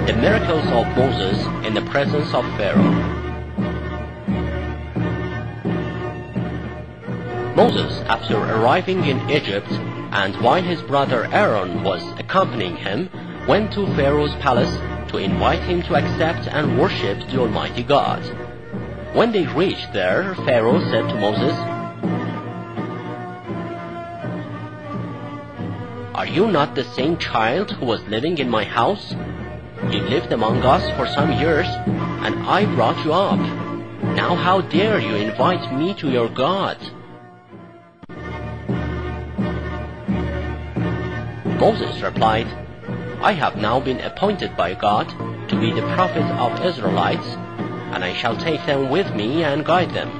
The miracles of Moses in the presence of Pharaoh. Moses, after arriving in Egypt, and while his brother Aaron was accompanying him, went to Pharaoh's palace to invite him to accept and worship the Almighty God. When they reached there, Pharaoh said to Moses, "Are you not the same child who was living in my house? You lived among us for some years, and I brought you up. Now how dare you invite me to your God?" Moses replied, "I have now been appointed by God to be the prophet of Israelites, and I shall take them with me and guide them."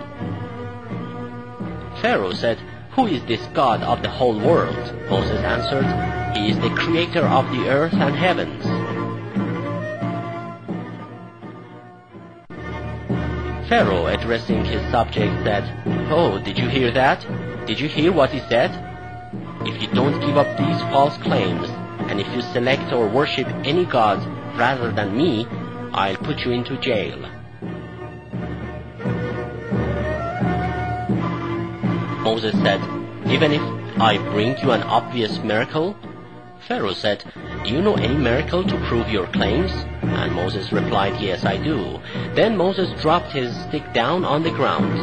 Pharaoh said, "Who is this God of the whole world?" Moses answered, "He is the creator of the earth and heavens." Pharaoh, addressing his subjects, said, "Oh, did you hear that? Did you hear what he said? If you don't give up these false claims, and if you select or worship any god rather than me, I'll put you into jail." Moses said, "Even if I bring you an obvious miracle?" Pharaoh said, "Do you know any miracle to prove your claims?" And Moses replied, "Yes, I do." Then Moses dropped his stick down on the ground.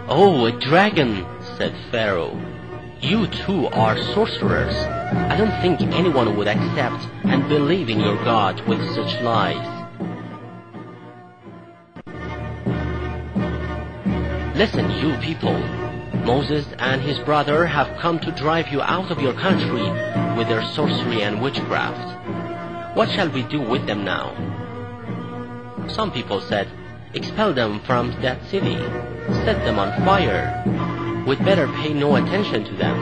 "Oh, a dragon," said Pharaoh. "You too are sorcerers. I don't think anyone would accept and believe in your God with such lies." "Listen, you people. Moses and his brother have come to drive you out of your country with their sorcery and witchcraft. What shall we do with them now?" Some people said, "Expel them from that city. Set them on fire. We'd better pay no attention to them."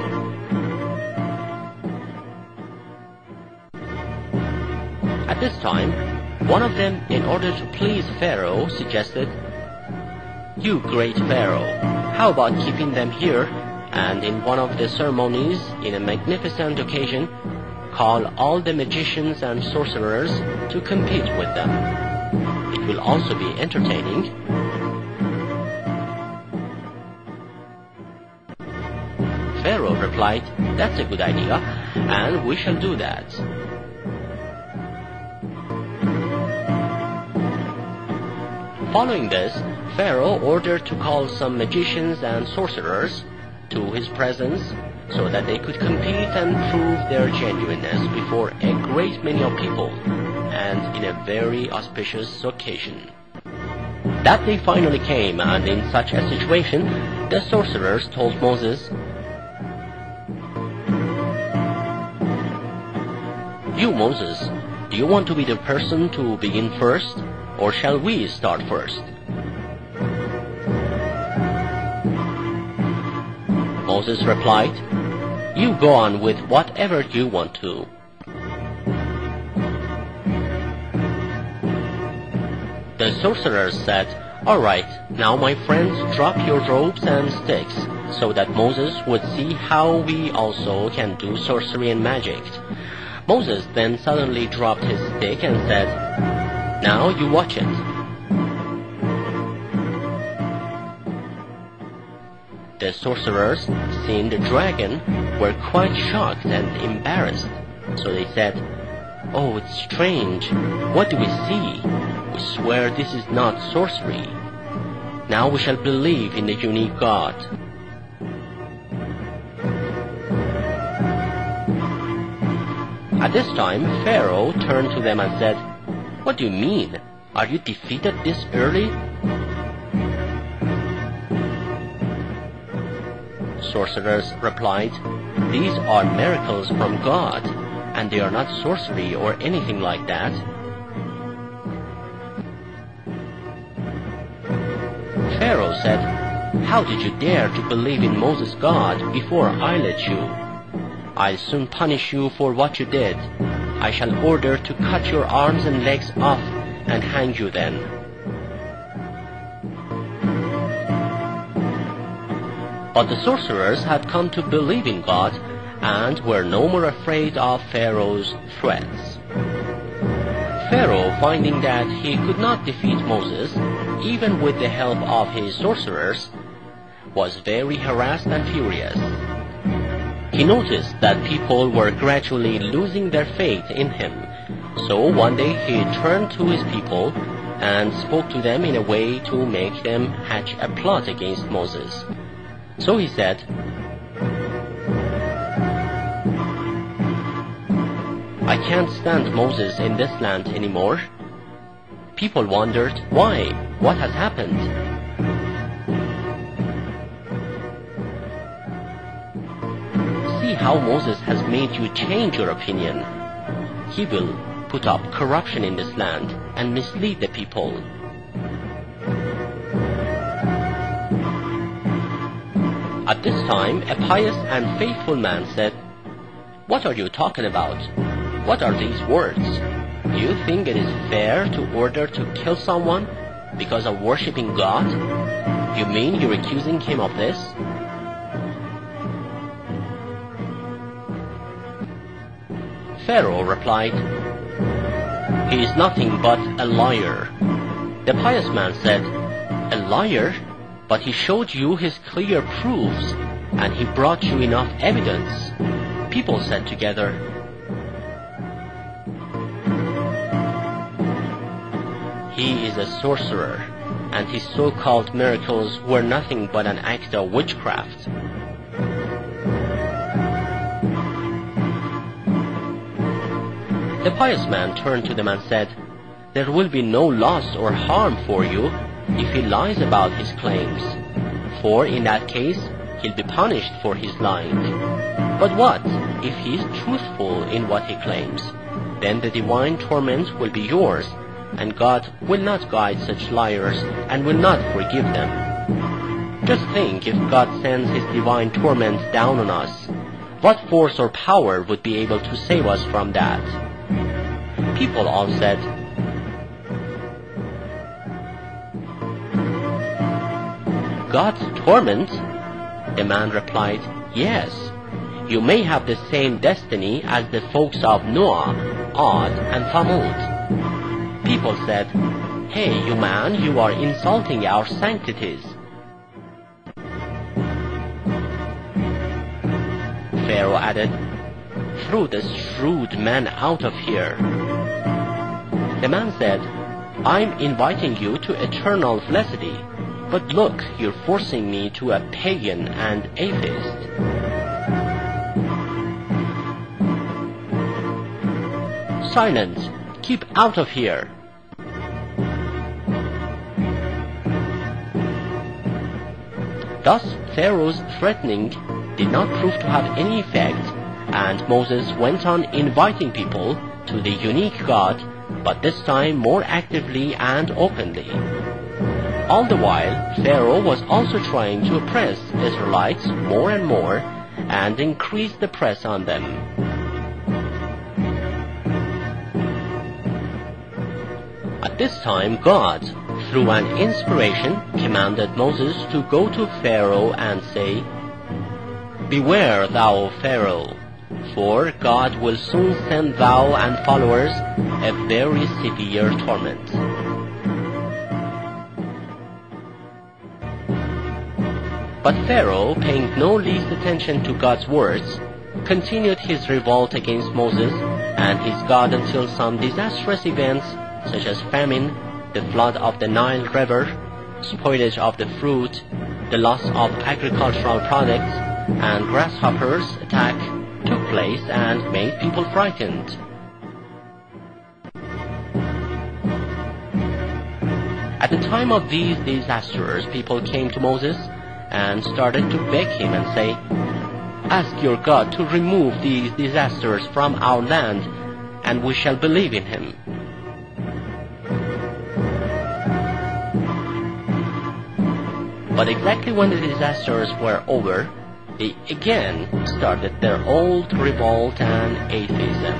At this time, one of them, in order to please Pharaoh, suggested, "You great Pharaoh, how about keeping them here, and in one of the ceremonies, in a magnificent occasion, call all the magicians and sorcerers to compete with them? It will also be entertaining." Pharaoh replied, "That's a good idea, and we shall do that." Following this, Pharaoh ordered to call some magicians and sorcerers to his presence so that they could compete and prove their genuineness before a great many of people and in a very auspicious occasion. That day finally came, and in such a situation, the sorcerers told Moses, "You, Moses, do you want to be the person to begin first, or shall we start first?" Moses replied, "You go on with whatever you want to." The sorcerers said, "All right, now my friends, drop your robes and sticks, so that Moses would see how we also can do sorcery and magic." Moses then suddenly dropped his stick and said, "Now you watch it." The sorcerers, seeing the dragon, were quite shocked and embarrassed. So they said, "Oh, it's strange. What do we see? We swear this is not sorcery. Now we shall believe in the unique God." At this time, Pharaoh turned to them and said, "What do you mean? Are you defeated this early?" Sorcerers replied, "These are miracles from God, and they are not sorcery or anything like that." Pharaoh said, "How did you dare to believe in Moses' God before I let you? I'll soon punish you for what you did. I shall order to cut your arms and legs off and hang you then." But the sorcerers had come to believe in God and were no more afraid of Pharaoh's threats. Pharaoh, finding that he could not defeat Moses, even with the help of his sorcerers, was very harassed and furious. He noticed that people were gradually losing their faith in him, so one day he turned to his people and spoke to them in a way to make them hatch a plot against Moses. So he said, "I can't stand Moses in this land anymore." People wondered, why? What has happened? "See how Moses has made you change your opinion. He will put up corruption in this land and mislead the people." At this time, a pious and faithful man said, "What are you talking about? What are these words? Do you think it is fair to order to kill someone because of worshiping God? You mean you're accusing him of this?" Pharaoh replied, "He is nothing but a liar." The pious man said, "A liar? But he showed you his clear proofs, and he brought you enough evidence." People said together, "He is a sorcerer, and his so-called miracles were nothing but an act of witchcraft." The pious man turned to them and said, "There will be no loss or harm for you if he lies about his claims, for in that case he'll be punished for his lying. But what if he is truthful in what he claims? Then the divine torment will be yours, and God will not guide such liars and will not forgive them. Just think, if God sends his divine torment down on us, what force or power would be able to save us from that?" People all said, "God's torment?" The man replied, "Yes. You may have the same destiny as the folks of Noah, Ad, and Thamud." People said, "Hey, you man, you are insulting our sanctities." Pharaoh added, "Throw this shrewd man out of here." The man said, "I'm inviting you to eternal felicity, but look, you're forcing me to a pagan and atheist." "Silence! Keep out of here!" Thus Pharaoh's threatening did not prove to have any effect, and Moses went on inviting people to the unique God, but this time more actively and openly. All the while, Pharaoh was also trying to oppress Israelites more and more and increase the press on them. At this time, God, through an inspiration, commanded Moses to go to Pharaoh and say, "Beware thou, Pharaoh, for God will soon send thou and followers a very severe torment." But Pharaoh, paying no least attention to God's words, continued his revolt against Moses and his God until some disastrous events such as famine, the flood of the Nile River, spoilage of the fruit, the loss of agricultural products, and grasshoppers' attack took place and made people frightened. At the time of these disasters, people came to Moses and started to beg him and say, "Ask your God to remove these disasters from our land, and we shall believe in him." But exactly when the disasters were over, they again started their old revolt and atheism.